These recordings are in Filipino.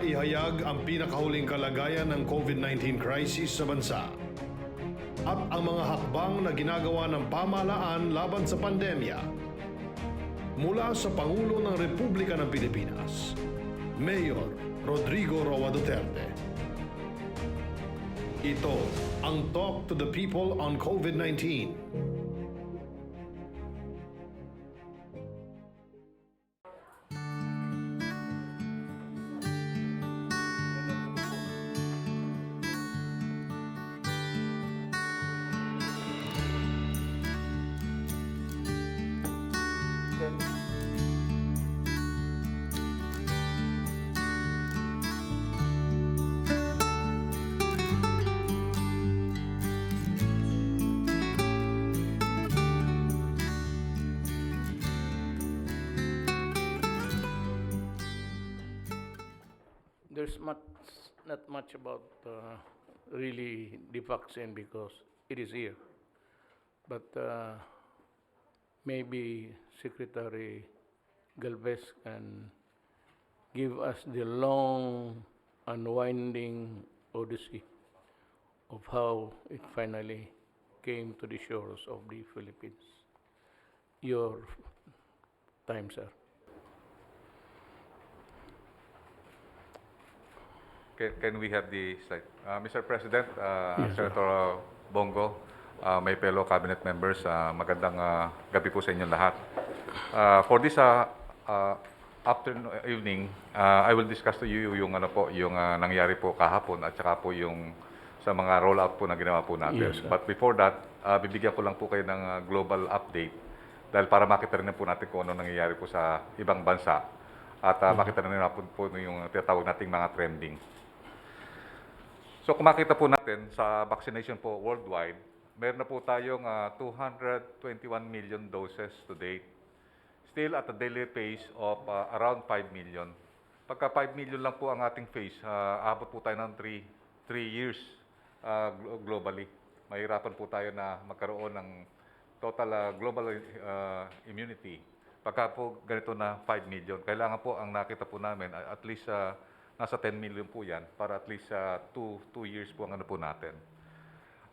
ihayag ang pinakahuling kalagayan ng COVID-19 crisis sa bansa at ang mga hakbang na ginagawa ng pamahalaan laban sa pandemya. Mula sa Pangulo ng Republika ng Pilipinas, Mayor Rodrigo Roa Duterte. Ito ang Talk to the People on COVID-19. There's not much about really the vaccine because it is here. But maybe Secretary Galvez can give us the long unwinding odyssey of how it finally came to the shores of the Philippines. Your time, sir. Can we have the slide? Mr. President, Yes, sir. Senator Bongo, my fellow cabinet members, magandang gabi po sa inyong lahat. For this evening, I will discuss to you yung nangyari po kahapon at saka po yung sa mga rollout po na ginawa po natin. Yes, sir. But before that, bibigyan ko lang po kayo ng global update dahil para makita rin po natin kung ano nangyayari po sa ibang bansa at makita rin po yung tinatawag nating mga trending. So kung makita po natin sa vaccination po worldwide, meron na po tayong 221 million doses to date. Still at a daily pace of around 5 million. Pagka 5 million lang po ang ating phase, abot po tayo ng 3 years globally. Mahirapan po tayo na magkaroon ng total global immunity. Pagka po ganito na 5 million, kailangan po ang nakita po namin at least nasa 10 million po yan para at least 2 years po ang ano po natin.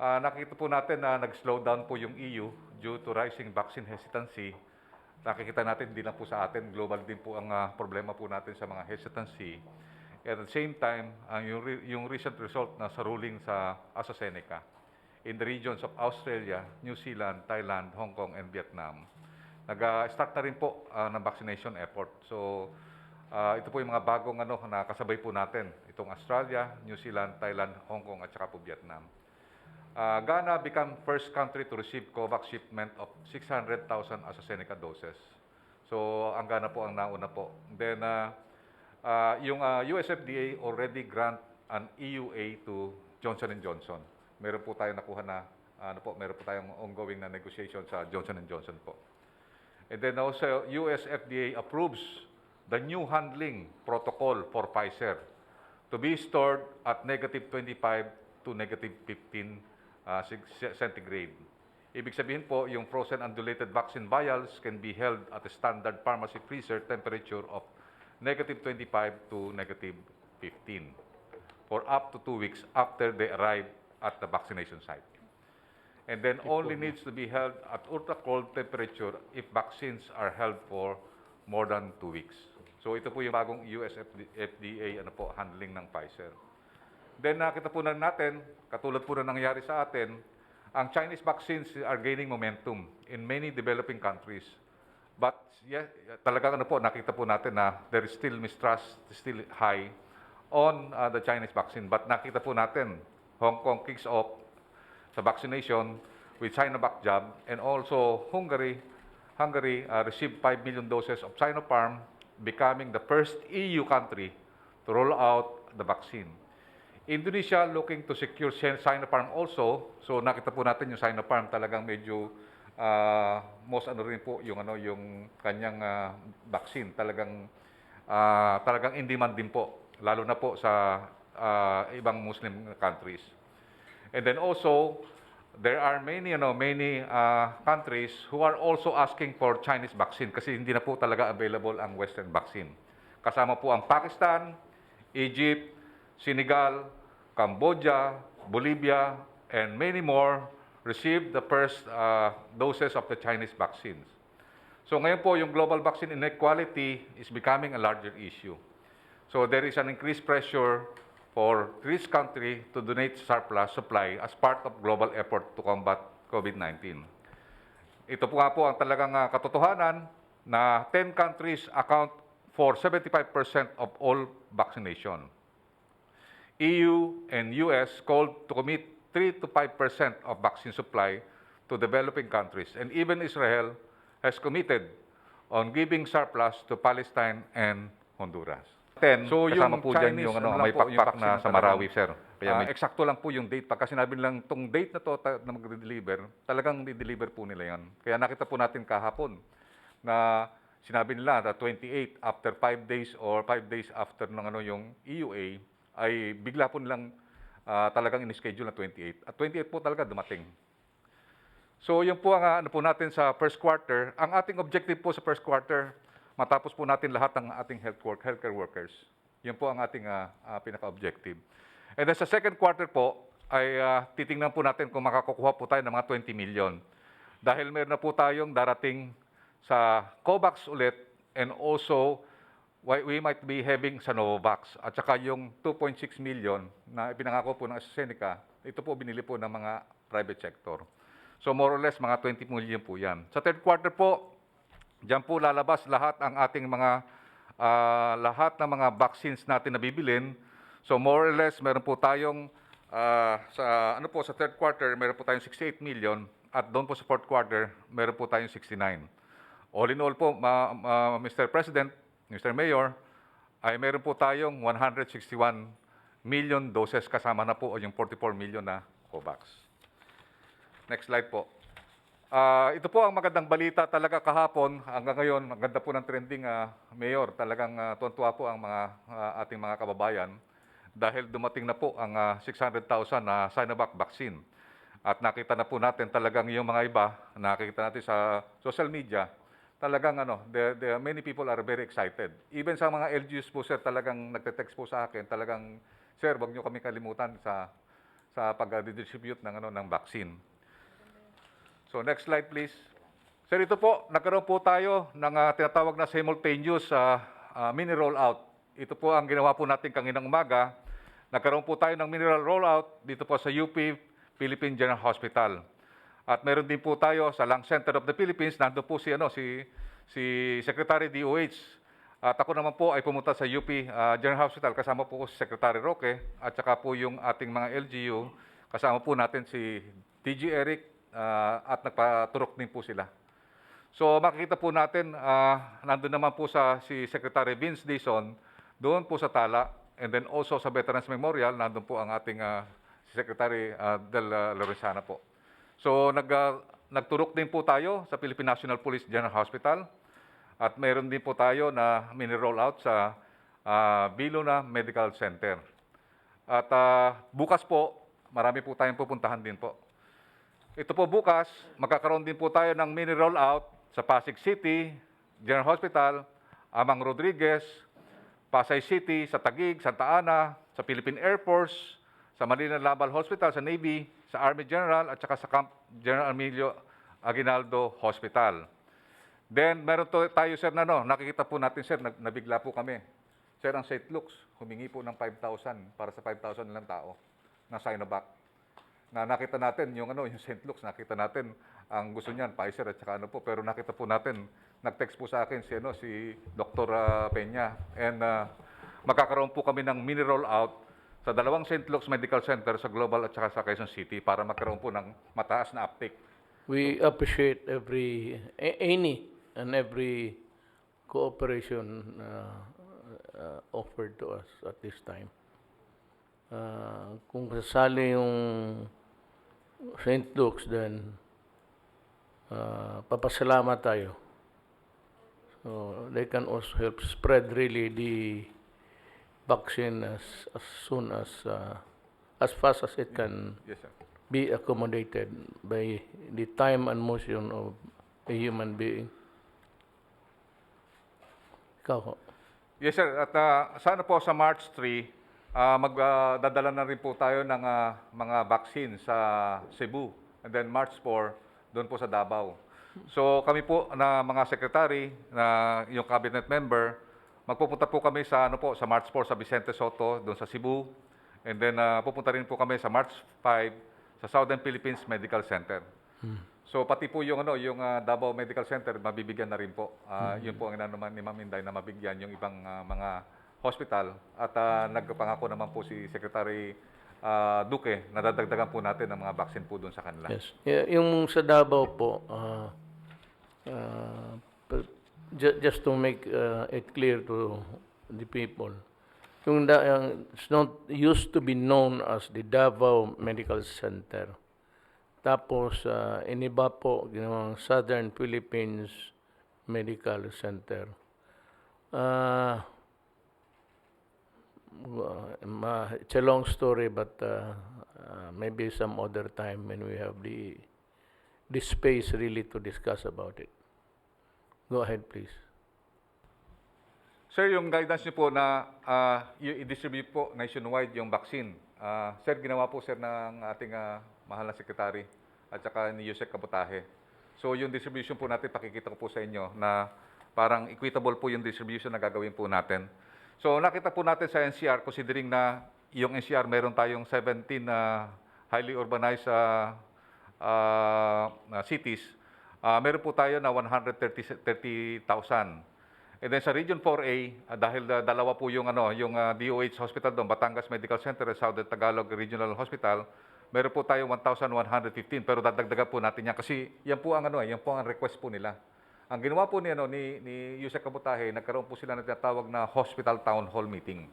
Nakita po natin na nag-slow down po yung EU due to rising vaccine hesitancy. Nakikita natin hindi lang po sa atin, global din po ang problema po natin sa mga hesitancy. At the same time, yung recent result na sa ruling sa AstraZeneca in the regions of Australia, New Zealand, Thailand, Hong Kong, and Vietnam. Nag-start na rin po ng vaccination effort. So, ito po yung mga bagong na kasabay po natin. Itong Australia, New Zealand, Thailand, Hong Kong, at saka po Vietnam. Ghana became first country to receive COVAX shipment of 600,000 AstraZeneca doses. So, ang Ghana po ang nauna po. Then, yung US FDA already grant an EUA to Johnson & Johnson. Meron po tayo nakuha na, meron po tayong ongoing na negotiation sa Johnson & Johnson po. And then also, US FDA approves the new handling protocol for Pfizer to be stored at -25 to -15 centigrade. Ibig sabihin po, yung frozen undulated vaccine vials can be held at a standard pharmacy freezer temperature of -25 to -15 for up to 2 weeks after they arrive at the vaccination site. And then only needs to be held at ultra-cold temperature if vaccines are held for more than 2 weeks. So ito po yung bagong US FDA handling ng Pfizer. Then nakita po na natin, katulad po na nangyari sa atin, ang Chinese vaccines are gaining momentum in many developing countries. But yeah, talagang nakita po natin na there is still mistrust, still high on the Chinese vaccine. But nakita po natin, Hong Kong kicks off sa vaccination with Sinovac jab, and also Hungary received 5 million doses of Sinopharm, becoming the first EU country to roll out the vaccine. Indonesia looking to secure Sinopharm also. So nakita po natin yung Sinopharm talagang medyo most rin po yung kanyang vaccine talagang in demand din po, lalo na po sa ibang Muslim countries. And then also there are many countries who are also asking for Chinese vaccine kasi hindi na po talaga available ang Western vaccine. Kasama po ang Pakistan, Egypt, Senegal, Cambodia, Bolivia, and many more received the first doses of the Chinese vaccines. So ngayon po, yung global vaccine inequality is becoming a larger issue. So there is an increased pressure for rich country to donate surplus supply as part of global effort to combat COVID-19. Ito po nga po ang talagang katotohanan na 10 countries account for 75% of all vaccination. EU and US called to commit 3 to 5% of vaccine supply to developing countries. And even Israel has committed on giving surplus to Palestine and Honduras. So kasama po dyan yung may pakpak na sa Marawi, sir. Kaya eksakto lang po yung date. Pagka sinabi lang tong date na to na mag-deliver, talagang di-deliver po nila yan. Kaya nakita po natin kahapon na sinabi nila na 28 after 5 days or 5 days after ng yung EUA ay bigla po nilang talagang in-schedule na 28. At 28 po talaga dumating. So yun po ang ano po natin sa first quarter. Ang ating objective po sa first quarter, matapos po natin lahat ng ating healthcare workers. Yun po ang ating pinaka-objective. And then sa second quarter po, ay titingnan po natin kung makakukuha po tayo ng mga 20 million. Dahil meron na po tayong darating sa COVAX ulit and also we might be having sa Novavax. At saka yung 2.6 million na ipinangako po ng AstraZeneca, ito po binili po ng mga private sector. So more or less, mga 20 million po yan. Sa third quarter po, diyan po lalabas lahat ang ating mga lahat ng mga vaccines natin na bibilin. So more or less, meron po tayong sa third quarter, meron po tayong 68 million at doon po sa fourth quarter, meron po tayong 69. All in all po, Mr. President, Mr. Mayor, ay meron po tayong 161 million doses kasama na po yung 44 million na COVAX. Next slide po. Ito po ang magandang balita talaga kahapon. Hanggang ngayon, ang ganda po ng trending, Mayor. Talagang tuwan-tuwa po ang ating mga kababayan dahil dumating na po ang 600,000 na Sinovac vaccine. At nakita na po natin talagang yung mga iba, nakikita natin sa social media, talagang many people are very excited. Even sa mga LGUs po, sir, talagang nagte-text po sa akin, talagang, sir, wag niyo kami kalimutan sa pag-distribute ng vaccine. So next slide please. Sir, ito po, nagkaroon po tayo ng tinatawag na simultaneous mini rollout. Ito po ang ginawa po natin kaninang umaga. Nagkaroon po tayo ng mini rollout dito po sa UP Philippine General Hospital. At meron din po tayo sa Lung Center of the Philippines, nandoon po si Secretary DOH. At ako naman po ay pumunta sa UP General Hospital, kasama po si Secretary Roque, at saka po yung ating mga LGU, kasama po natin si TG Eric, at nagpaturok din po sila. So makikita po natin, nandun naman po si Secretary Vince Dizon, doon po sa Tala, and then also sa Veterans Memorial, nandun po ang ating si Secretary Del Lorenzana po. So nagturok din po tayo sa Philippine National Police General Hospital, at meron din po tayo na mini rollout sa Viluna Medical Center. At bukas po, marami po tayong pupuntahan din po. Ito po bukas, magkakaroon din po tayo ng mini rollout sa Pasig City, General Hospital, Amang Rodriguez, Pasay City, sa Taguig, Santa Ana, sa Philippine Air Force, sa Manila Naval Hospital, sa Navy, sa Army General, at saka sa Camp General Emilio Aguinaldo Hospital. Then, meron tayo, sir, nakikita po natin, sir, nabigla po kami. Sir, ang St. Luke's, humingi po ng 5,000 para sa 5,000 lang tao na Sinovac. Na nakita natin yung St. Luke's, nakita natin ang gusto niyan, Pfizer at saka pero nakita po natin, nag-text po sa akin si Dr. Peña, and magkakaroon po kami ng mini rollout sa dalawang St. Luke's Medical Center sa Global at saka sa Quezon City para magkaroon po ng mataas na uptake. We appreciate any and every cooperation offered to us at this time. Kung kasali yung St. Luke's, then papasalamat tayo. So they can also help spread really the vaccine as soon as fast as it can Yes, sir. be accommodated by the time and motion of a human being. Ikaw ho. Yes, sir. At sana po sa March 3, magdadala na rin po tayo ng mga vaccine sa Cebu. And then March 4, doon po sa Davao. So kami po na mga secretary, na yung cabinet member, magpupunta po kami sa sa March 4 sa Vicente Soto, doon sa Cebu. And then pupunta rin po kami sa March 5 sa Southern Philippines Medical Center. So pati po yung yung Davao Medical Center mabibigyan na rin po. Yun po ang inanuman ni Ma'am Inday na mabigyan yung ibang mga hospital at nagpangako naman po si Secretary Duque na dadagdagan po natin ng mga vaccine po doon sa kanila. Yes. Yung sa Davao po, just to make it clear to the people, it's not used to be known as the Davao Medical Center. Tapos, iniba po, ginawang Southern Philippines Medical Center. It's a long story, but maybe some other time when we have the space really to discuss about it. Go ahead, please. Sir, yung guidance niyo po na i-distribute po nationwide yung vaccine. Sir, ginawa po sir ng ating mahal na sekretary at saka ni Yusek Kabutahe. So yung distribution po natin, pakikita ko po sa inyo na parang equitable po yung distribution na gagawin po natin. So nakita po natin sa NCR, considering na yung NCR meron tayong 17 highly urbanized cities, meron po tayo na 130,000. And then sa Region 4A, dahil dalawa po yung yung DOH Hospital doon, Batangas Medical Center at Southern Tagalog Regional Hospital, meron po tayo 1,115, pero dadagdagan po natin yan kasi yan po ang yan po ang request po nila. Ang ginawa po ni Yusek Kabutahe, nagkaroon po sila ng tinatawag na Hospital Town Hall Meeting.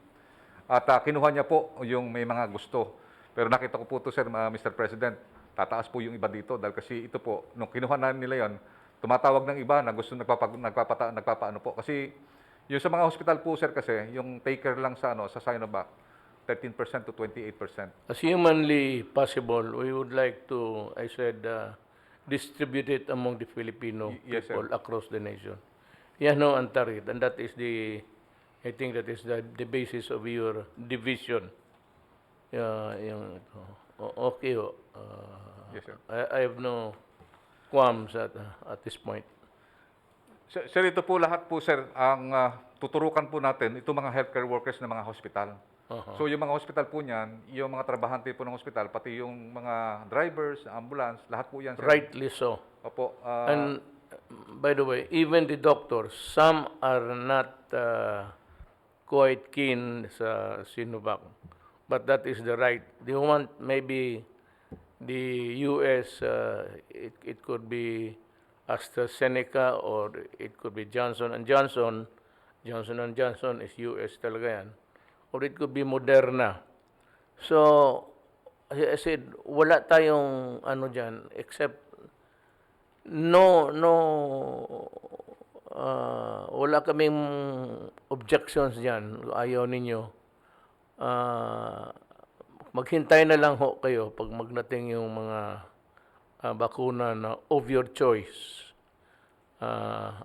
At kinuha niya po yung may mga gusto. Pero nakita ko po ito, sir, Mr. President, tataas po yung iba dito dahil kasi ito po, nung kinuha na nila yon, tumatawag ng iba na gusto nagpapaano po. Kasi yung sa mga hospital po, sir, kasi yung taker lang sa sa Sinovac, 13% to 28%. As humanly possible, we would like to, I said, distribute it among the Filipino Yes, people sir. across the nation. Yan no, ang target. And that is I think that is the basis of your division. Okay ho. Yes, sir. I have no qualms at this point. Sir, ito po lahat po, sir, ang tuturukan po natin, itong mga healthcare workers ng mga hospital. So yung mga hospital po niyan, yung mga trabahante po ng hospital, pati yung mga drivers, ambulance, lahat po yan, sir. Rightly so. Opo. And by the way, even the doctors, some are not quite keen sa Sinovac. But that is the right. They want maybe the US, it could be AstraZeneca or it could be Johnson & Johnson. Johnson & Johnson is US talaga yan. Or it could be Moderna. So, as I said, wala tayong dyan, except wala kaming objections dyan. Ayaw ninyo. Maghintay na lang ho kayo pag magdating yung mga bakuna na of your choice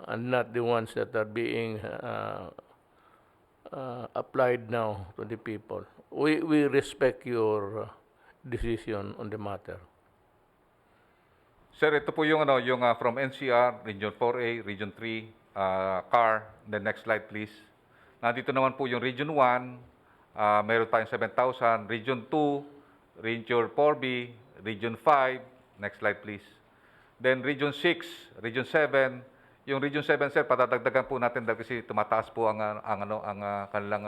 and not the ones that are being applied now to the people. We respect your decision on the matter. Sir, ito po yung yung from NCR, Region 4A, Region 3, CAR. The next slide, please. Nandito naman po yung Region 1, meron tayong 7,000. Region 2, Region 4B, Region 5. Next slide, please. Then Region 6, Region 7. Yung Region 7, sir, patadagdagan po natin dahil kasi tumataas po ang kanilang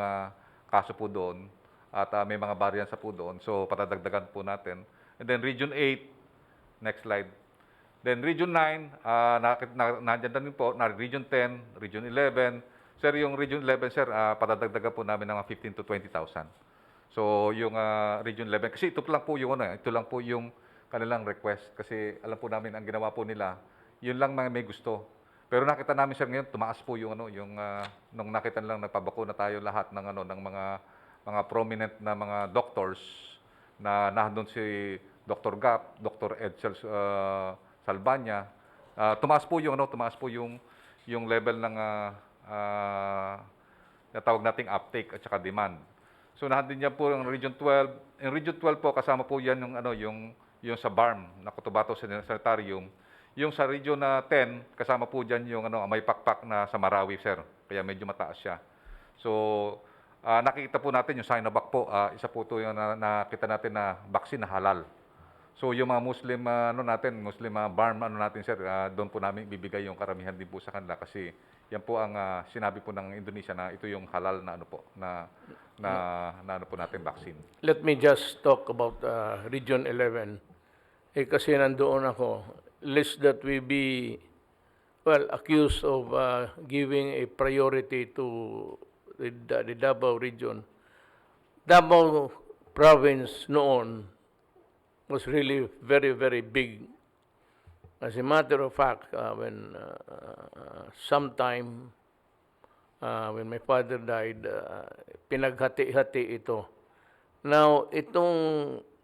kaso po doon at may mga variants po doon. So, patadagdagan po natin. And then Region 8, next slide. Then Region 9, nandiyan din po, Region 10, Region 11. Sir, yung Region 11, sir, patadagdagan po namin ng 15 to 20,000. So, yung Region 11, kasi ito lang po yung kanilang request. Kasi alam po namin, ang ginawa po nila, yun lang may gusto. Pero nakita namin, sir, ngayon, tumaas po yung nung nakita lang nagpabakuna tayo lahat ng ng mga prominent na mga doctors na nandun si Dr. Gap, Dr. Edsel Salvania. Tumaas po yung level ng na tawag nating uptake at saka demand. So nandun yan po yung Region 12. Yung Region 12 po, kasama po yan yung, yung sa BARM, na Cotabato Sanitarium. Yung sa Region 10, kasama po dyan yung may pakpak na sa Marawi, sir. Kaya medyo mataas siya. So, nakikita po natin yung Sinovac po, isa po ito yung nakita natin na vaccine na halal. So, yung mga Muslim, Muslim BARM, natin, sir, doon po namin bibigay yung karamihan din po sa kanila kasi yan po ang sinabi po ng Indonesia na ito yung halal na po natin vaccine. Let me just talk about Region 11. Kasi nandoon ako. Lest that we be, well, accused of giving a priority to the Davao region. Davao province noon was really very, very big. As a matter of fact, when sometime when my father died, pinaghati-hati ito. Now, itong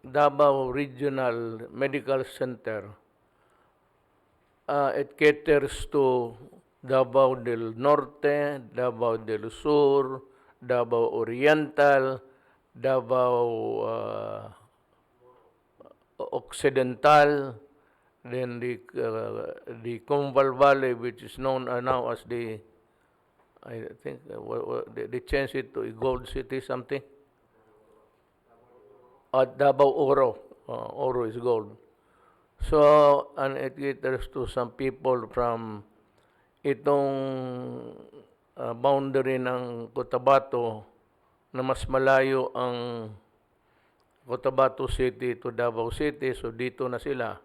Davao Regional Medical Center, it caters to Davao del Norte, Davao del Sur, Davao Oriental, Davao Occidental, then the Combal Valley, which is known now as the, I think, they changed it to a Gold City something. Davao Oro. Oro is gold. So, and it caters to some people from itong boundary ng Cotabato na mas malayo ang Cotabato City to Davao City. So, dito na sila.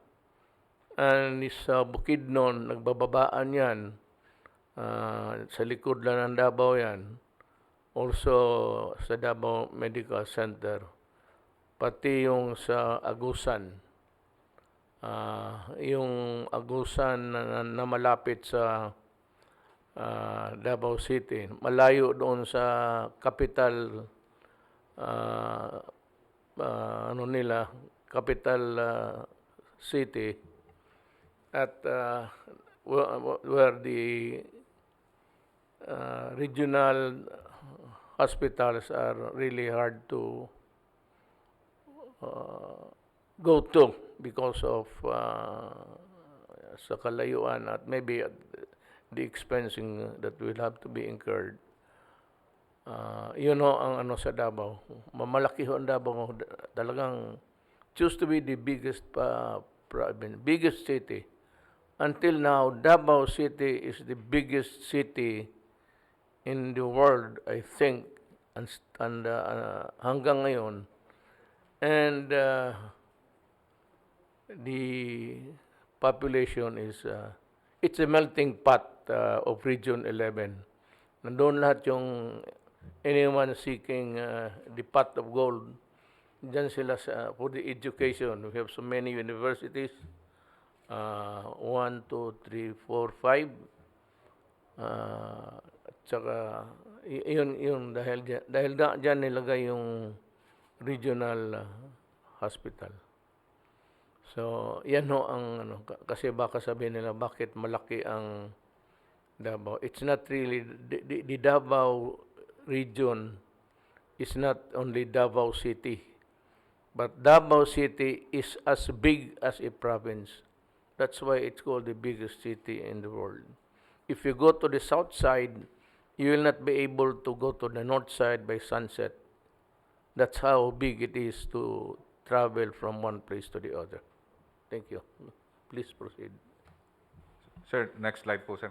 And sa Bukidnon, nagbababaan yan. Sa likod lang ng Davao yan. Also, sa Davao Medical Center. Pati yung sa Agusan. Yung Agusan na malapit sa Davao City, malayo doon sa capital capital city at where the regional hospitals are really hard to go to because of sa kalayuan at maybe the expensing that will have to be incurred. Ang sa Davao. Mamalaki ho ang Davao. Talagang choose to be the biggest biggest city. Until now, Davao City is the biggest city in the world, I think, and hanggang ngayon. And the population is, it's a melting pot of Region 11. Nandun lahat yung anyone seeking the pot of gold. Diyan sila for the education. We have so many universities. 1, 2, 3, 4, 5. Tsaka, yun dahil dyan nilagay yung regional hospital. So, yan ho ang kasi baka sabihin nila bakit malaki ang Davao. It's not really the Davao region is not only Davao City, but Davao City is as big as a province. That's why it's called the biggest city in the world. If you go to the south side, you will not be able to go to the north side by sunset. That's how big it is to travel from one place to the other. Thank you. Please proceed. Sir, next slide po, sir.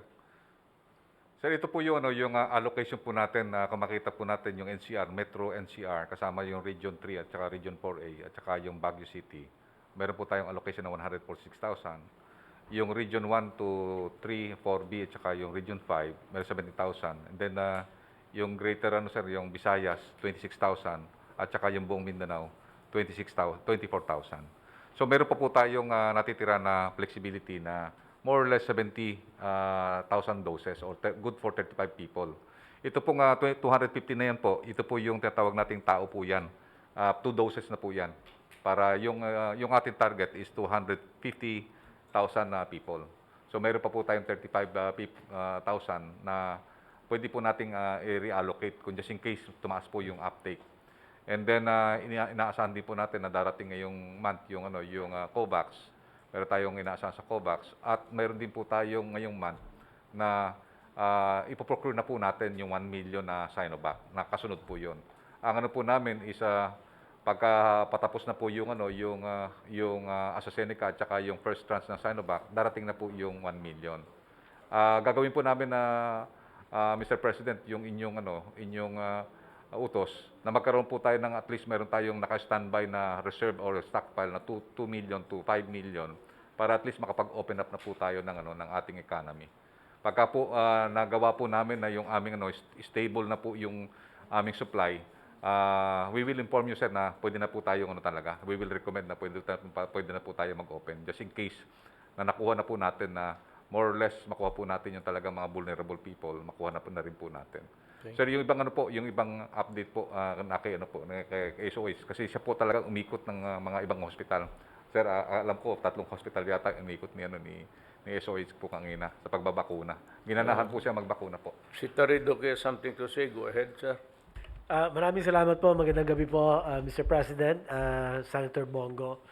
Sir, ito po yung, yung allocation po natin na makita po natin yung NCR, Metro NCR, kasama yung Region 3 at saka Region 4A at saka yung Baguio City. Meron po tayong allocation na 146,000. Yung Region 1 to 3, 4B at saka yung Region 5, meron 70,000. And then yung greater yung Visayas, 26,000 at saka yung buong Mindanao, 24,000. So meron pa po tayong natitira na flexibility na more or less 70,000 doses or good for 35 people. Ito pong 250 na yan po, ito po yung tinatawag nating tao po yan. 2 doses na po yan. Para yung ating target is 250,000 people. So meron pa po tayong 35,000 na pwede po nating i-reallocate kung just in case tumaas po yung uptake. And then inaasahan din po natin na darating ngayong month yung COVAX. Meron tayong inaasahan sa COVAX at meron din po tayong ngayong month na ipoprocure na po natin yung 1 million na Sinovac. Nakasunod po 'yon. Ang ano po namin is pagka patapos na po yung AstraZeneca at saka yung first tranche ng Sinovac, darating na po yung 1 million. Gagawin po namin na Mr. President yung inyong utos na magkaroon po tayo ng at least meron tayong naka-standby na reserve or stockpile na 2 million to 5 million para at least makapag-open up na po tayo ng ating economy. Pagka po nagawa po namin na yung aming stable na po yung aming supply, we will inform you, sir, na pwede na po tayong talaga. We will recommend na pwede na po tayo mag-open just in case na nakuha na po natin na more or less makuha po natin yung talagang mga vulnerable people, makuha na rin po natin. Okay. Sir, yung ibang update po kay SOH kasi siya po talaga umikot ng mga ibang hospital. Sir, alam ko 3 hospital yata umikot ni SOH po kanina sa pagbabakuna. Ginanahan po siya magbakuna po. Si Tarido, something to say? Go ahead, sir. Maraming salamat po. Magandang gabi po, Mr. President, Senator Bongo,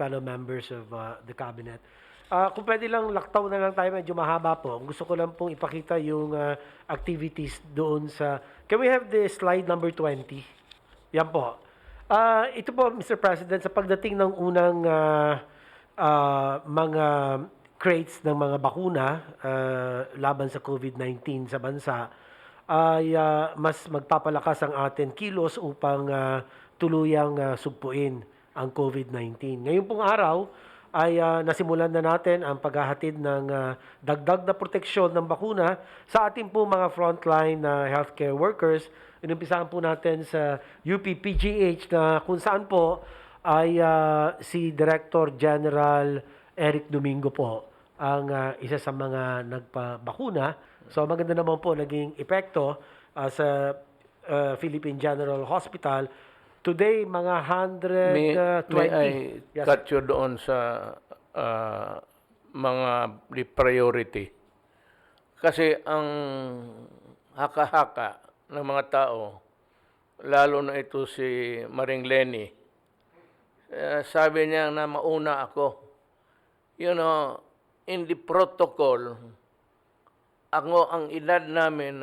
fellow members of the Cabinet. Kung pwede lang, laktaw na lang tayo, medyo mahaba po. Gusto ko lang pong ipakita yung activities doon sa... Can we have the slide number 20? Yan po. Ito po, Mr. President, sa pagdating ng unang mga crates ng mga bakuna laban sa COVID-19 sa bansa, ay mas magpapalakas ang ating kilos upang tuluyang sugpuin ang COVID-19. Ngayon pong araw, ay nasimulan na natin ang paghahatid ng dagdag na proteksyon ng bakuna sa ating po mga frontline healthcare workers. Inumpisahan po natin sa UP-PGH na kung saan po ay si Director General Eric Domingo po ang isa sa mga nagpabakuna. So maganda naman po naging epekto sa Philippine General Hospital. Today, mga 120. May I cut you doon sa mga priority? Kasi ang haka-haka ng mga tao, lalo na ito si Maring Lenny, sabi niya na mauna ako. You know, in the protocol, ang edad namin,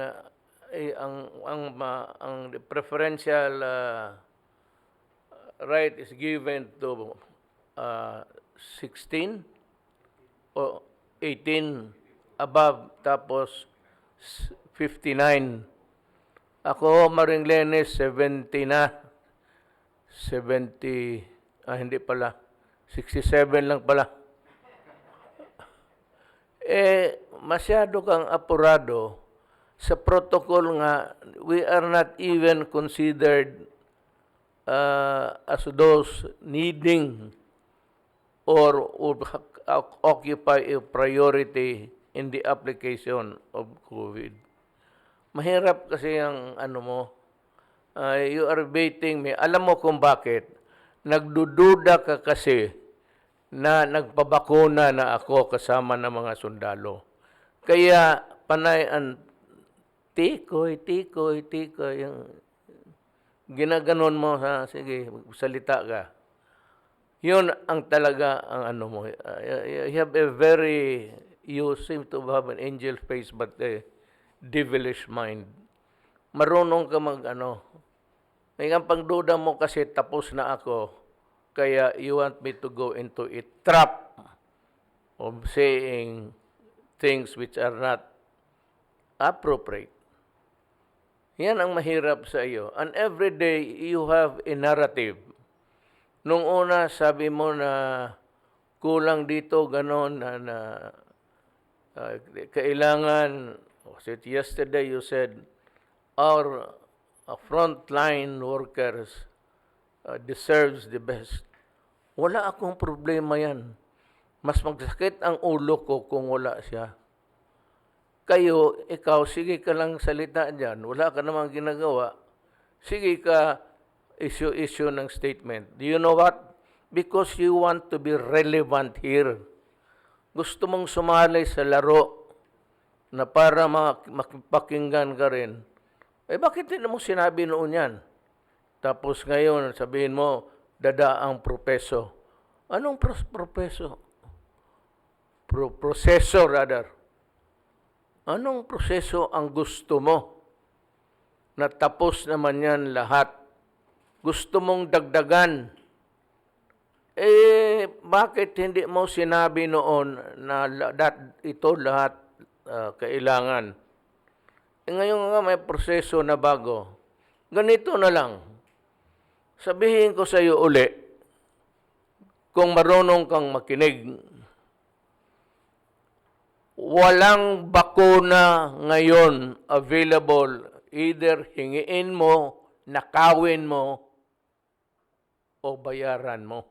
ang preferential right is given to 16 o 18 above, tapos 59. Ako, Maring Lenny, 70 na. 70, hindi pala. 67 lang pala. Masyado kang apurado. Sa protocol nga, we are not even considered as those needing or occupy a priority in the application of COVID. Mahirap kasi ang you are baiting me. Alam mo kung bakit? Nagdududa ka kasi na nagpabakuna na ako kasama ng mga sundalo. Kaya panay ang tikoy, yung ginaganon mo, sige, salita ka. Yun ang talaga ang mo. You have you seem to have an angel face but a devilish mind. Marunong ka May ang pangduda mo kasi tapos na ako, kaya you want me to go into a trap of saying things which are not appropriate. Yan ang mahirap sa iyo. And every day, you have a narrative. Nung una, sabi mo na kulang dito, ganon, na kailangan, yesterday you said, our frontline workers deserves the best. Wala akong problema yan. Mas magsakit ang ulo ko kung wala siya. Ikaw, sige ka lang salita dyan. Wala ka namang ginagawa. Sige ka issue ng statement. Do you know what? Because you want to be relevant here. Gusto mong sumali sa laro na para makipakinggan ka rin, eh bakit hindi mo sinabi noon yan? Tapos ngayon, sabihin mo, dadaang propeso. Anong propeso? Proseso rather. Anong proseso ang gusto mo? Natapos naman yan lahat. Gusto mong dagdagan. Eh, bakit hindi mo sinabi noon na ito lahat kailangan? Eh, ngayon nga may proseso na bago. Ganito na lang. Sabihin ko sa iyo uli, kung marunong kang makinig, walang bakuna ngayon available. Either hingiin mo, nakawin mo, o bayaran mo.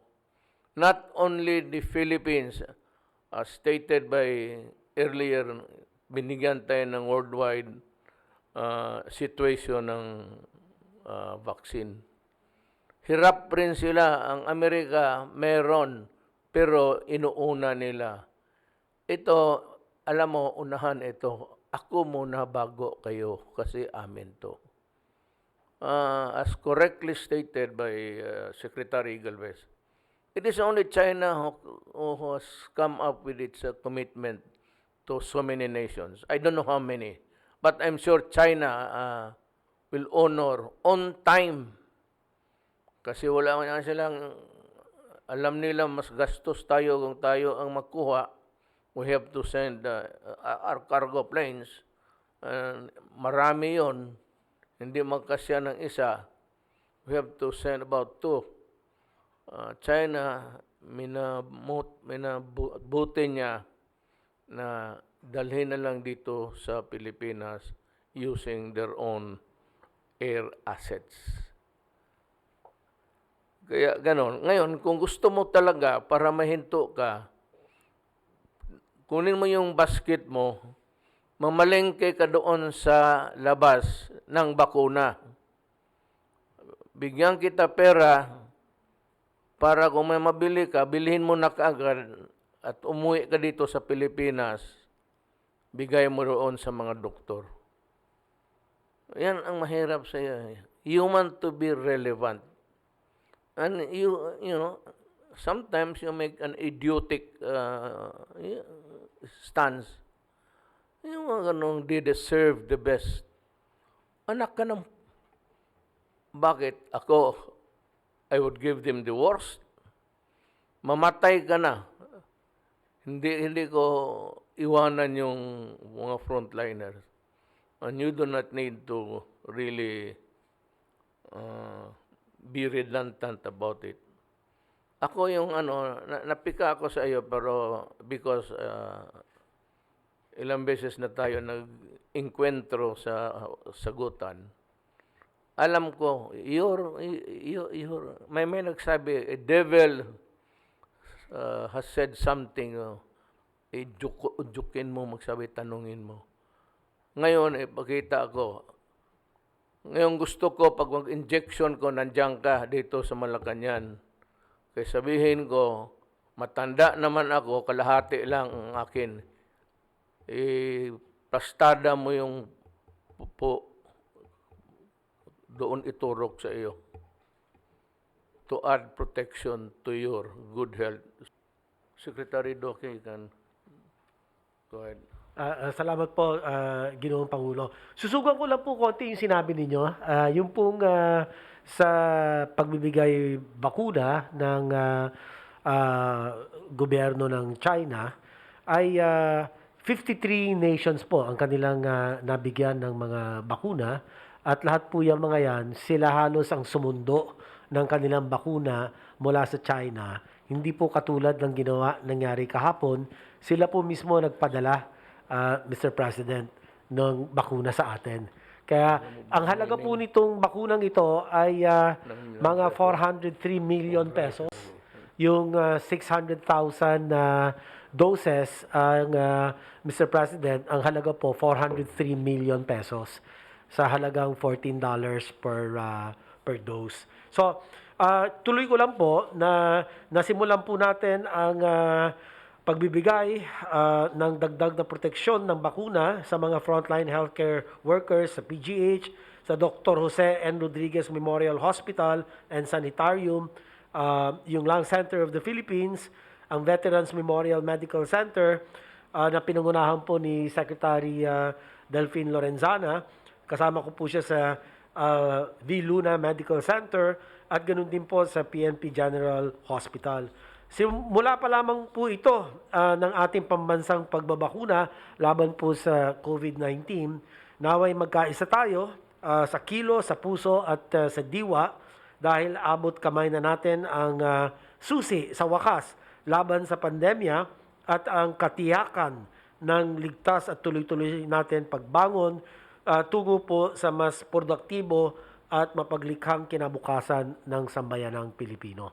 Not only the Philippines, as stated by earlier, binigyan tayo ng worldwide situation ng vaccine. Hirap rin sila. Ang Amerika meron, pero inuuna nila. Ito, alam mo, unahan ito. Ako muna bago kayo kasi amin to. As correctly stated by Secretary Galvez, it is only China who has come up with its commitment to so many nations. I don't know how many, but I'm sure China will honor on time. Kasi wala nga silang, alam nila mas gastos tayo kung tayo ang magkuha. We have to send our cargo planes. Marami yon, hindi magkasya ng isa. We have to send about 2. China, minabuti niya na dalhin na lang dito sa Pilipinas using their own air assets. Kaya ganon. Ngayon, kung gusto mo talaga para mahinto ka, kunin mo yung basket mo, mamalengke ka doon sa labas ng bakuna. Bigyan kita pera para kung may mabili ka, bilhin mo na kaagad at umuwi ka dito sa Pilipinas, bigay mo roon sa mga doktor. Yan ang mahirap sa iyo. You want to be relevant. And you know, sometimes you make an idiotic stance. Yung mga ganun, they deserve the best. Anak ka ng... Bakit? Ako, I would give them the worst. Mamatay ka na. Hindi ko iwanan yung mga frontliners. And you do not need to really be redundant about it. Ako yung napika ako sa iyo, pero because ilang beses na tayo nag-inkwentro sa sagutan, alam ko, may nagsabi, a devil has said something, udyukin mo, magsabi, tanungin mo. Ngayon, ipakita ko. Ngayon gusto ko, pag mag-injection ko, nandiyan ka dito sa Malacanang. Kaya sabihin ko, matanda naman ako, kalahati lang ang akin. Plastada mo yung pupo, doon iturok sa iyo. To add protection to your good health. Secretary Doke, you can go ahead. Salamat po, Ginoong Pangulo. Susugan ko lang po konti yung sinabi ninyo. Yung pong sa pagbibigay bakuna ng gobyerno ng China ay 53 nations po ang kanilang nabigyan ng mga bakuna at lahat po yung mga yan, sila halos ang sumundo ng kanilang bakuna mula sa China. Hindi po katulad ng nangyari kahapon, sila po mismo nagpadala, Mr. President, ng bakuna sa atin. Kaya ang halaga po nitong bakunang ito ay mga 403 million pesos. Yung 600,000 doses, Mr. President, ang halaga po 403 million pesos sa halagang $14 per dose. So, tuloy ko lang po na nasimulan po natin ang pagbibigay ng dagdag na proteksyon ng bakuna sa mga frontline healthcare workers sa PGH, sa Dr. Jose N. Rodriguez Memorial Hospital and Sanitarium, yung Lung Center of the Philippines, ang Veterans Memorial Medical Center na pinangunahan po ni Secretary Delphine Lorenzana. Kasama ko po siya sa V. Luna Medical Center at ganun din po sa PNP General Hospital. Mula pa lamang po ito ng ating pambansang pagbabakuna laban po sa COVID-19, naway magkaisa tayo sa kilo, sa puso at sa diwa dahil abot kamay na natin ang susi sa wakas laban sa pandemya at ang katiyakan ng ligtas at tuloy-tuloy natin pagbangon tungo po sa mas produktibo at mapaglikhang kinabukasan ng sambayanang Pilipino.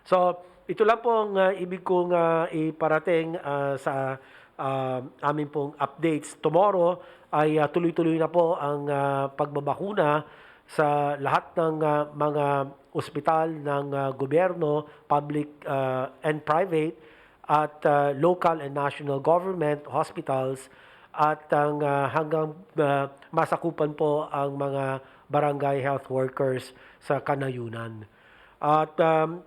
So, ito lang po ang ibig kong iparating sa aming pong updates. Tomorrow ay tuloy-tuloy na po ang pagbabakuna sa lahat ng mga ospital ng gobyerno, public and private, at local and national government hospitals, at hanggang masakupan po ang mga barangay health workers sa kanayunan. At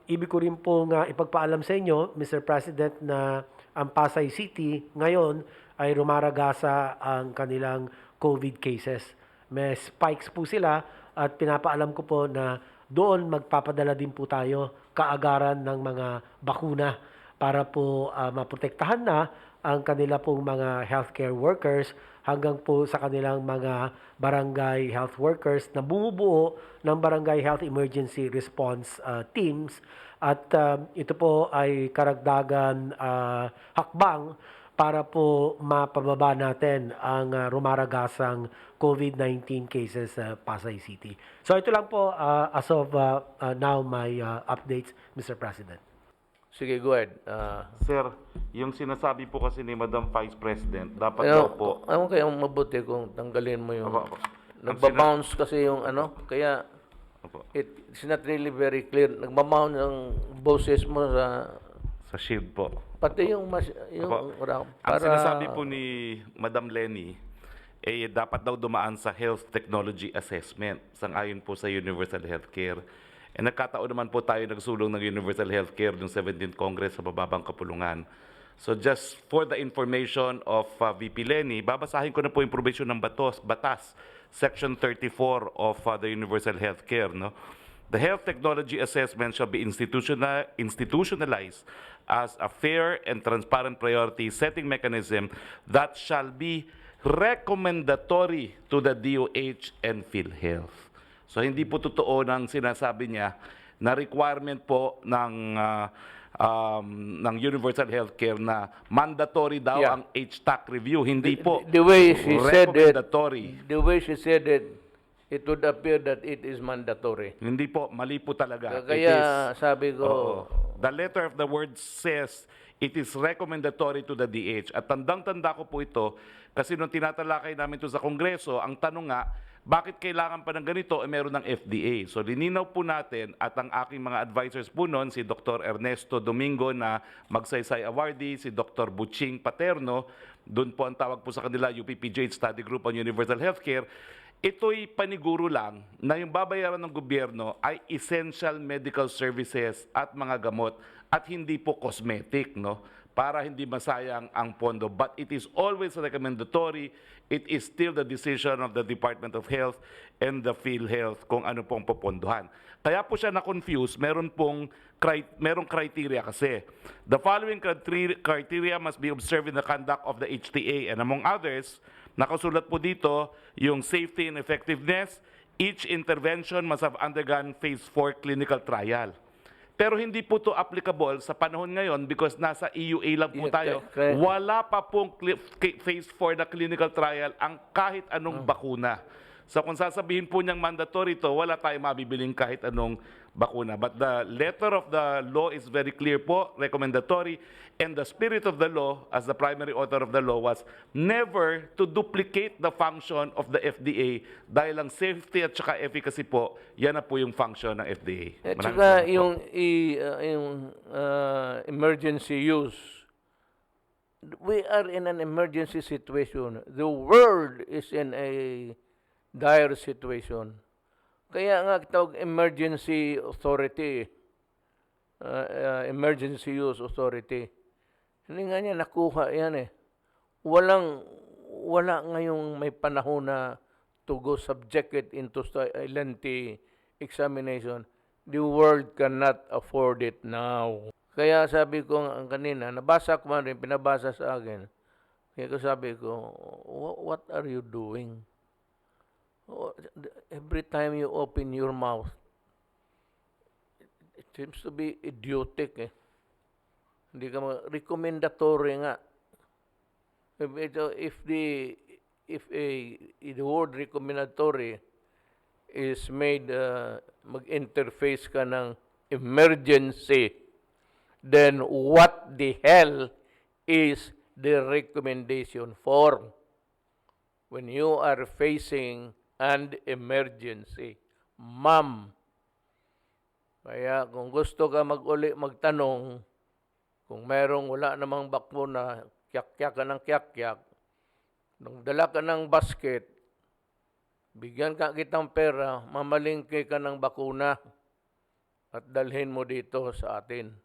ibig ko rin pong ipagpaalam sa inyo, Mr. President, na ang Pasay City ngayon ay rumaragasa ang kanilang COVID cases. May spikes po sila at pinapaalam ko po na doon magpapadala din po tayo kaagaran ng mga bakuna para po maprotektahan na ang kanila pong mga healthcare workers hanggang po sa kanilang mga barangay health workers na bumubuo ng barangay health emergency response teams. At ito po ay karagdagan hakbang para po mapababa natin ang rumaragasang COVID-19 cases sa Pasay City. So ito lang po as of now my updates, Mr. President. Sige, go ahead. Sir, yung sinasabi po kasi ni Madam Vice President, dapat daw po... Ano kaya mabuti kung tanggalin mo yung... Opo. Nagbabounce kasi yung ano, kaya Opo. it's not really very clear. Nagbabounce ang boses mo Sa shield po. pati yung Opo. para Ang sinasabi po ni Madam Lenny, dapat daw dumaan sa Health Technology Assessment, sangayon po sa Universal Healthcare. Nagkataon naman po tayo nagsulong ng Universal Healthcare ng 17th Congress sa Bababang Kapulungan. So just for the information of VP Lenny, babasahin ko na po yung provision ng batas, Section 34 of the Universal Healthcare. No? The Health Technology Assessment shall be institutionalized as a fair and transparent priority setting mechanism that shall be recommendatory to the DOH and PhilHealth. So hindi po totoo ng sinasabi niya na requirement po ng Universal Healthcare na mandatory daw Yeah. ang HTAC review. Hindi po. the way she said it, recommendatory. the way she said it would appear that it is mandatory. Hindi po, mali po talaga. It Kaya is- sabi ko, Oo. The letter of the word says it is recommendatory to the DH. At tandang-tanda ko po ito kasi nung tinatalakay namin ito sa Kongreso, ang tanong nga, bakit kailangan pa ng ganito? Meron ng FDA. So lininaw po natin at ang aking mga advisors po noon, si Dr. Ernesto Domingo na Magsaysay Awardee, si Dr. Butching Paterno, doon po ang tawag po sa kanila UPPJ Study Group on Universal Healthcare. Ito'y paniguro lang na yung babayaran ng gobyerno ay essential medical services at mga gamot at hindi po cosmetic, no? Para hindi masayang ang pondo. But it is always recommendatory. It is still the decision of the Department of Health and the PhilHealth kung ano pong popondohan. Kaya po siya na-confuse, merong criteria kasi. The following criteria must be observed in the conduct of the HTA, and among others, nakasulat po dito yung safety and effectiveness. Each intervention must have undergone phase 4 clinical trial. Pero hindi po to applicable sa panahon ngayon because nasa EUA lang po Yeah, tayo. correct. Wala pa pong phase 4 na clinical trial ang kahit anong bakuna. So kung sasabihin po niyang mandatory to, wala tayong mabibiling kahit anong bakuna. But the letter of the law is very clear po, recommendatory, and the spirit of the law, as the primary author of the law, was never to duplicate the function of the FDA dahil ang safety at saka efficacy po, yan na po yung function ng FDA. at Maraming saka salamat po. yung emergency use we are in an emergency situation. The world is in a dire situation. Kaya nga tawag emergency authority, emergency use authority. Hindi nga niya nakuha yan eh. Wala ngayong may panahon na to go subject it into lengthy examination. The world cannot afford it now. Kaya sabi ko kanina, nabasa ko man rin, pinabasa sa akin. Kaya ko sabi ko, what are you doing? Every time you open your mouth, it seems to be idiotic eh. Hindi ka recommendatory nga. If the word recommendatory is made, mag-interface ka ng emergency, then what the hell is the recommendation for when you are facing an emergency? Ma'am. Kaya kung gusto ka magtanong, kung wala namang bakuna, kyak-kyak ka ng kyak-kyak, nung dala ka ng basket, bigyan ka kitang pera, mamalingki ka ng bakuna, at dalhin mo dito sa atin.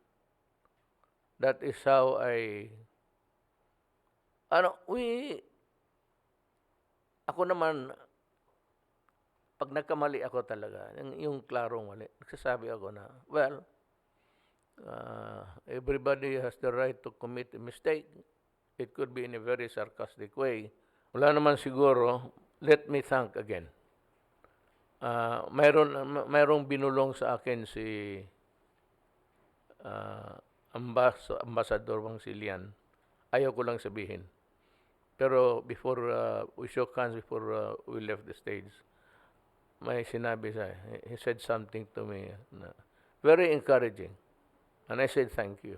That is how ako naman, pag nagkamali ako talaga, yung klarong mali, nagsasabi ako na, well, everybody has the right to commit a mistake. It could be in a very sarcastic way. Wala naman siguro, let me thank again. Mayroong binulong sa akin si Ambassador Wangsilian. Ayaw ko lang sabihin. Pero before we shook hands, before we left the stage, may sinabi siya. He said something to me na very encouraging. And I said, thank you.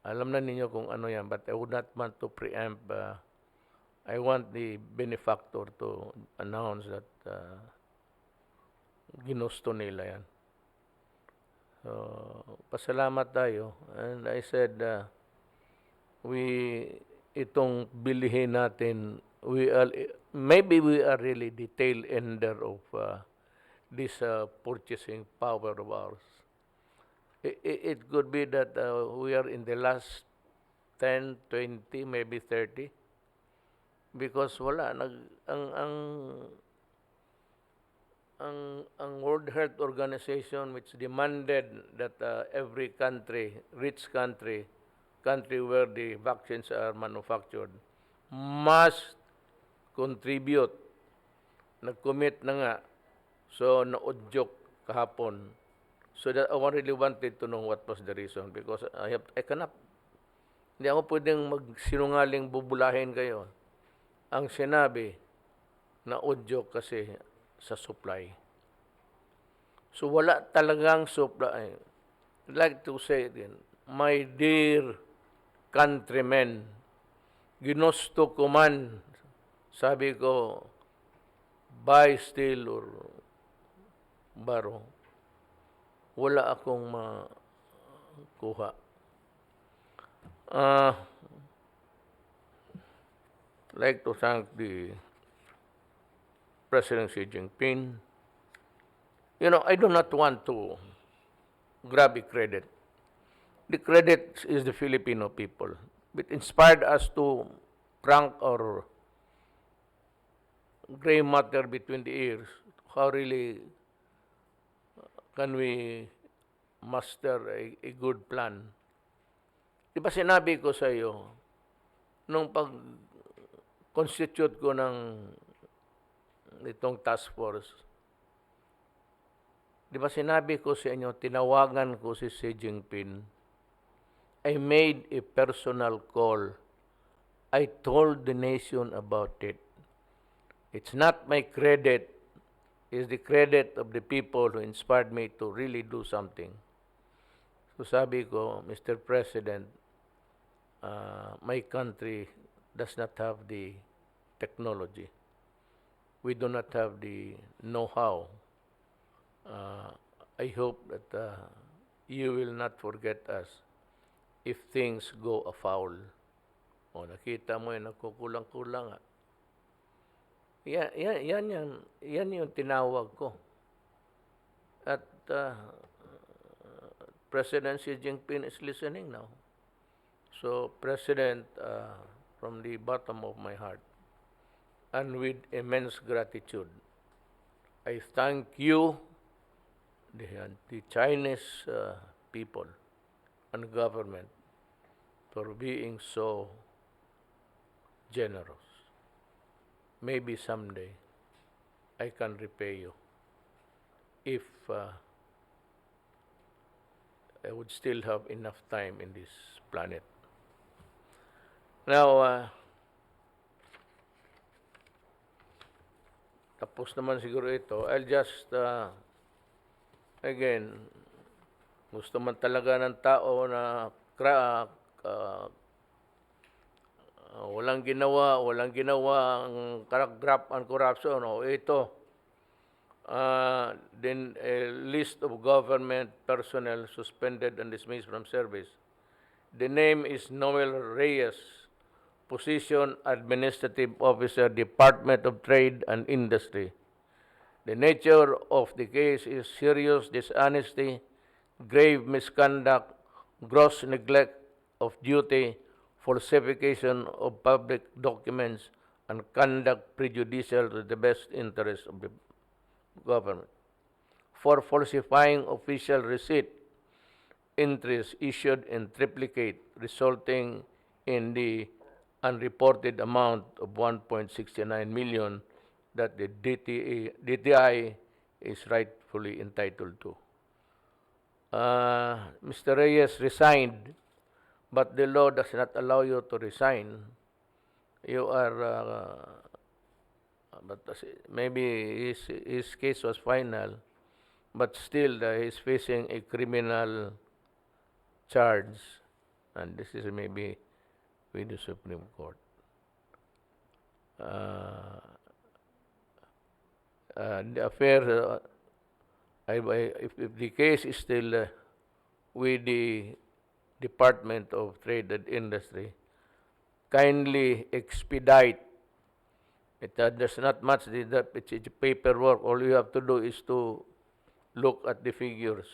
Alam na ninyo kung ano yan, but I would not want to preempt. I want the benefactor to announce that ginusto nila yan. So, pasalamat tayo. And I said, itong bilihin natin, maybe we are really the tail ender of this purchasing power of ours. It could be that we are in the last 10, 20, maybe 30. Because wala, ang World Health Organization, which demanded that every country, rich country where the vaccines are manufactured, must contribute. Nag-commit na nga. So, naudyok kahapon. So that I really wanted to know what was the reason, because I cannot. Hindi ako pwedeng magsinungaling bubulahin kayo. Ang sinabi, naudyok kasi sa supply. So wala talagang supply. I'd like to say again, my dear countrymen, ginusto ko man, sabi ko, buy steel or borrow. Wala akong makuha. Like to thank the President Xi Jinping. You know, I do not want to grab the credit. The credit is the Filipino people. It inspired us to crank our gray matter between the ears. How really can we master a good plan? Di ba sinabi ko sa iyo, nung pag-constitute ko ng itong task force, di ba sinabi ko sa inyo, tinawagan ko si Xi Jinping. I made a personal call. I told the nation about it. It's not my credit. Is the credit of the people who inspired me to really do something. So sabi ko, Mr. President, my country does not have the technology. We do not have the know-how. I hope that you will not forget us if things go afoul. O nakita mo yung nagkukulang-kulang nga. Yan yung tinawag ko. At President Xi Jinping is listening now. So, President, from the bottom of my heart, and with immense gratitude, I thank you, the Chinese people and government, for being so generous. Maybe someday I can repay you if I would still have enough time in this planet. Now, tapos naman siguro ito. I'll just, again, gusto man talaga ng tao na walang ginawa ang graft and corruption. O ito, then a list of government personnel suspended and dismissed from service. The name is Noel Reyes, position Administrative Officer, Department of Trade and Industry. The nature of the case is serious dishonesty, grave misconduct, gross neglect of duty, falsification of public documents, and conduct prejudicial to the best interest of the government. For falsifying official receipt, entries issued in triplicate, resulting in the unreported amount of 1.69 million that the DTI is rightfully entitled to. Mr. Reyes resigned, but the law does not allow you to resign. You are, but maybe his case was final, but still he's facing a criminal charge, and this is maybe with the Supreme Court. The affair, if the case is still with the Department of Trade and Industry, kindly expedite. There's not much, it's paperwork. All you have to do is to look at the figures.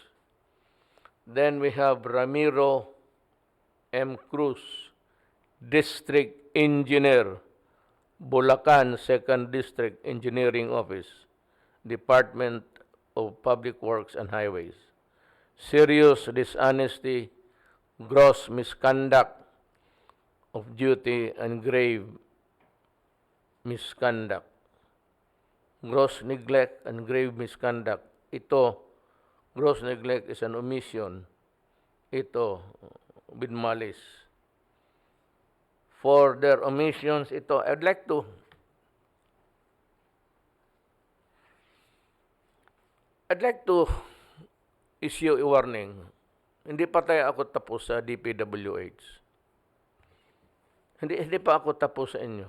Then we have Ramiro M. Cruz, District Engineer, Bulacan 2nd District Engineering Office, Department of Public Works and Highways. Serious dishonesty, gross misconduct of duty, and grave misconduct. Gross neglect and grave misconduct. Ito, gross neglect is an omission. Ito, with malice. For their omissions, ito, I'd like to issue a warning. Hindi pa tayo ako tapos sa DPWH. Hindi pa ako tapos sa inyo.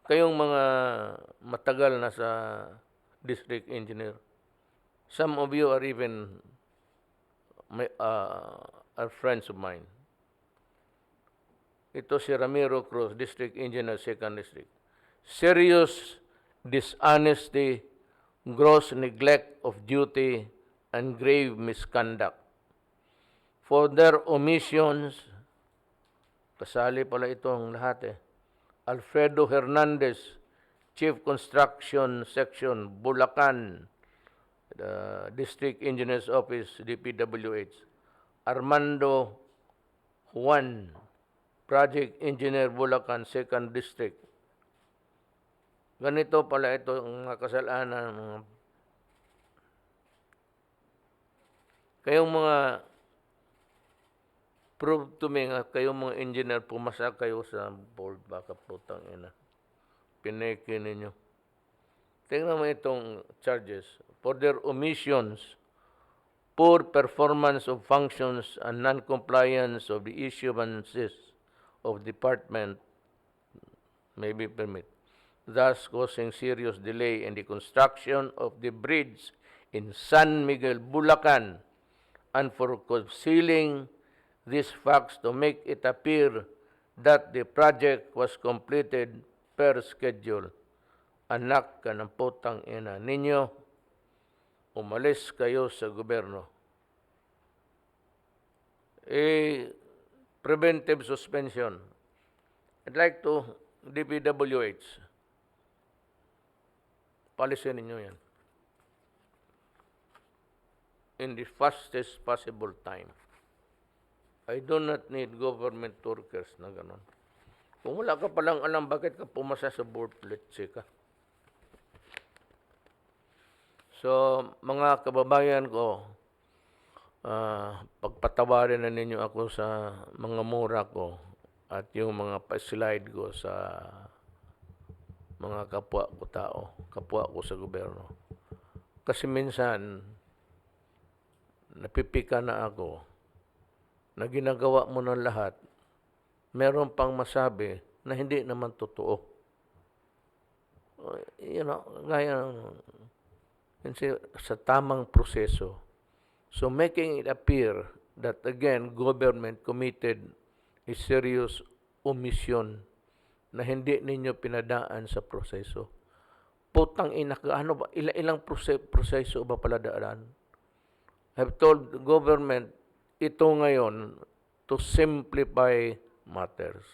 Kayong mga matagal na sa district engineer. Some of you are even are friends of mine. Ito si Ramiro Cruz, District Engineer, 2nd District. Serious dishonesty, gross neglect of duty, and grave misconduct. For their omissions, kasali pala itong lahat Alfredo Hernandez, Chief Construction Section, Bulacan, District Engineer's Office, DPWH. Armando Juan, Project Engineer, Bulacan, 2nd District. Ganito pala ito ang kasalanan. Kayong mga prove to me nga kayong mga engineer, pumasa kayo sa board, baka putang ina. Pineke ninyo. Tingnan mo itong charges. For their omissions, poor performance of functions, and non-compliance of the issuances of department may be permitted, thus causing serious delay in the construction of the bridge in San Miguel, Bulacan, and for concealing these facts to make it appear that the project was completed per schedule. Anak ka ng putang ina ninyo, umalis kayo sa gobyerno. Preventive suspension. I'd like to, DPWH, policy ninyo yan. In the fastest possible time. I do not need government workers na ganon. Kung wala ka palang alam, bakit ka pumasa sa board, let's say ka. So, mga kababayan ko, pagpatawarin na ninyo ako sa mga mura ko at yung mga pa-slide ko sa mga kapwa ko tao, kapwa ko sa gobyerno. Kasi minsan, napipika na ako na ginagawa mo ng lahat, meron pang masabi na hindi naman totoo. You know, gaya sa tamang proseso. So making it appear that again, government committed a serious omission na hindi ninyo pinadaan sa proseso. Putang ina, ano ba, ilang proseso ba pala daan? I've told the government ito ngayon to simplify matters.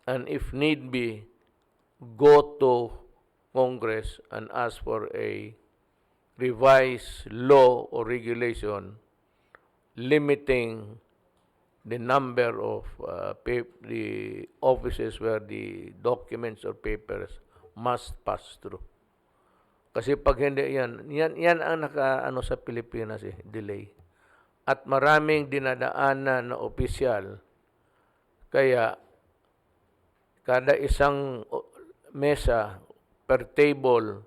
And if need be, go to Congress and ask for a revised law or regulation limiting the number of the offices where the documents or papers must pass through. Kasi pag hindi yan ang naka-ano sa Pilipinas delay. At maraming dinadaanan na opisyal. Kaya kada isang mesa per table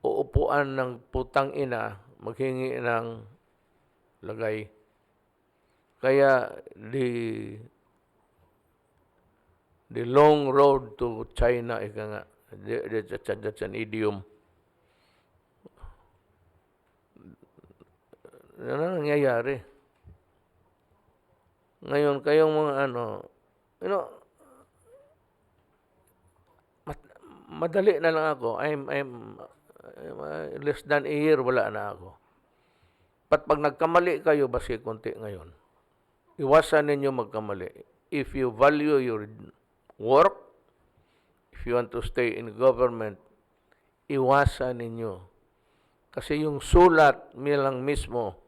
uupuan ng putang ina maghingi ng lagay. Kaya the long road to China, ika nga, that's an idiom. Yan ang nangyayari. Ngayon, kayong mga madali na lang ako. I'm less than a year, wala na ako. Pag nagkamali kayo, basi konti ngayon. Iwasan ninyo magkamali. If you value your work, if you want to stay in government, iwasan ninyo. Kasi yung sulat nilang mismo,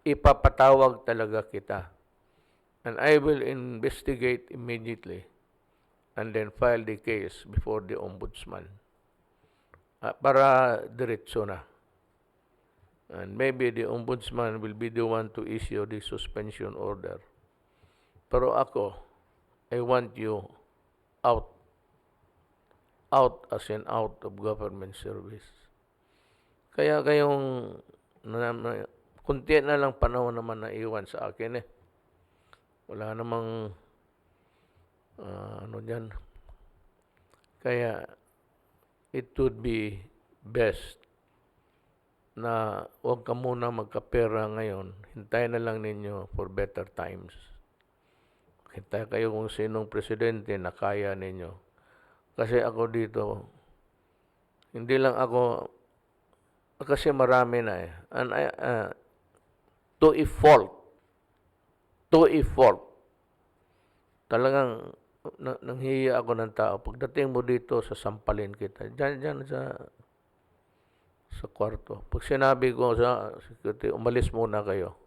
ipapatawag talaga kita. And I will investigate immediately and then file the case before the ombudsman. Para diretso na. And maybe the ombudsman will be the one to issue the suspension order. Pero ako, I want you out as in out of government service. Kaya kayong kunti na lang panahon naman na iwan sa akin Wala namang dyan. Kaya it would be best na huwag ka muna magkapera ngayon. Hintayin na lang ninyo for better times. Hintay kayo kung sinong presidente na kaya ninyo. Kasi ako dito, hindi lang ako, kasi marami na And to a fault, talagang nanghiya ako ng tao. Pagdating mo dito, sasampalin kita. Diyan sa kwarto. Pag sinabi ko sa security, umalis muna kayo.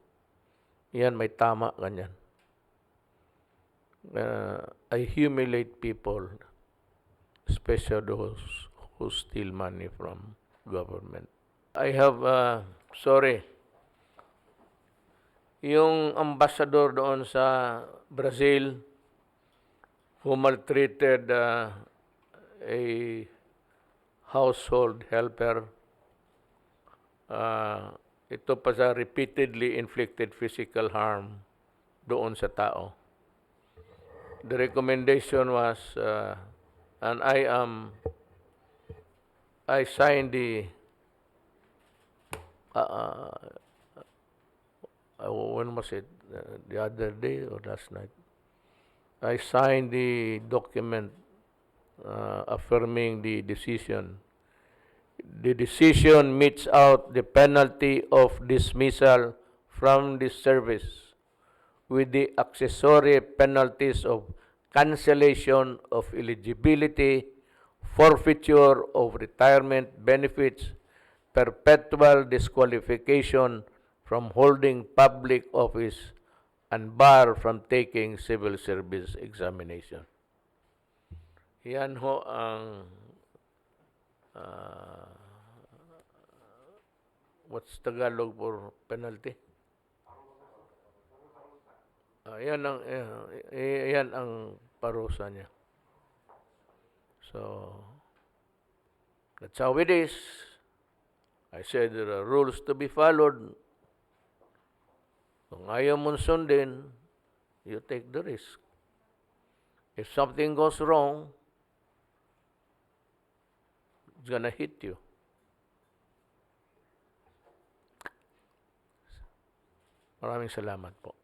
Yan, may tama ganyan. I humiliate people, especially those who steal money from government. I have, yung ambassador doon sa Brazil who maltreated a household helper, ito pa sa repeatedly inflicted physical harm doon sa tao. The recommendation was, and I signed the, when was it? the other day or last night. I signed the document affirming the decision. The decision meets out the penalty of dismissal from the service with the accessory penalties of cancellation of eligibility, forfeiture of retirement benefits, perpetual disqualification from holding public office, and bar from taking civil service examination. Yan ho ang what's Tagalog for penalty? Yan ang parusa niya. So, that's how it is. I said there are rules to be followed. Kung ayaw mong sundin, you take the risk. If something goes wrong, it's gonna hit you. Maraming salamat po.